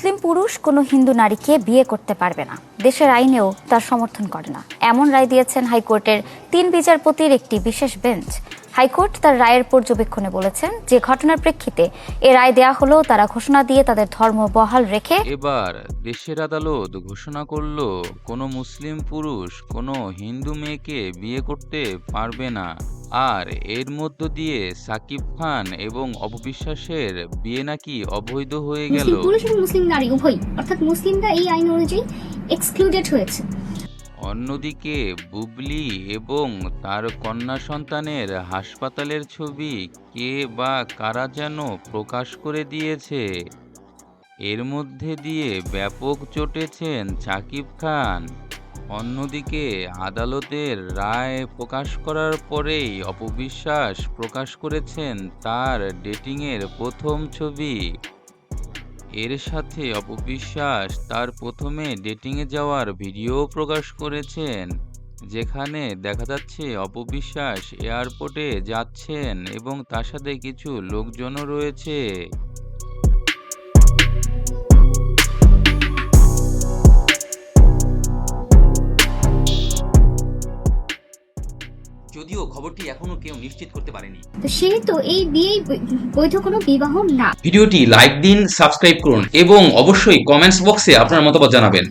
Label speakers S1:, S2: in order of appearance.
S1: মুসলিম পুরুষ কোনো হিন্দু নারীকে বিয়ে করতে পারবে না, দেশের আইনেও তার সমর্থন করে না, এমন রায় দিয়েছেন হাইকোর্টের ৩ বিচারপতির একটি বিশেষ বেঞ্চ। হাইকোর্ট তার রায়ের পর্যবেক্ষণে বলেছেন, যে ঘটনার প্রেক্ষিতে এ রায় দেয়া হলো তারা ঘোষণা দিয়ে তাদের ধর্ম বহাল রেখে
S2: এবার দেশের আদালত ঘোষণা করল কোনো মুসলিম পুরুষ কোনো হিন্দু মেয়েকে বিয়ে করতে পারবে না। আর এর মধ্য দিয়ে সাকিব খান এবং অপবিশ্বাসের বিয়ে নাকি অবৈধ হয়ে গেল।
S3: মুসলিম পুরুষ এবং মুসলিম নারী উভয়, অর্থাৎ মুসলিমরা এই আইন অনুযায়ী এক্সক্লুডেড হয়েছে।
S2: অন্যদিকে বুবলি এবং তার কন্যা সন্তানের হাসপাতালের ছবি কে বা কারা যেন প্রকাশ করে দিয়েছে। এর মধ্যে দিয়ে ব্যাপক চটেছেন সাকিব খান। অন্যদিকে আদালতের রায় প্রকাশ করার পরেই অপবিশ্বাস প্রকাশ করেছেন তার ডেটিংয়ের প্রথম ছবি। এর সাথে অপবিশ্বাস তার প্রথমে ডেটিংয়ে যাওয়ার ভিডিও প্রকাশ করেছেন, যেখানে দেখা যাচ্ছে অপবিশ্বাস এয়ারপোর্টে যাচ্ছেন এবং তার সাথে কিছু লোকজনও রয়েছে।
S4: যদিও খবরটি এখনো কেউ নিশ্চিত করতে পারেনি।
S3: তো সেহেতু এই বিয়ে বৈধ কোনো বিবাহ না।
S4: ভিডিওটি লাইক দিন, সাবস্ক্রাইব করুন এবং অবশ্যই কমেন্টস বক্সে আপনার মতামত জানাবেন।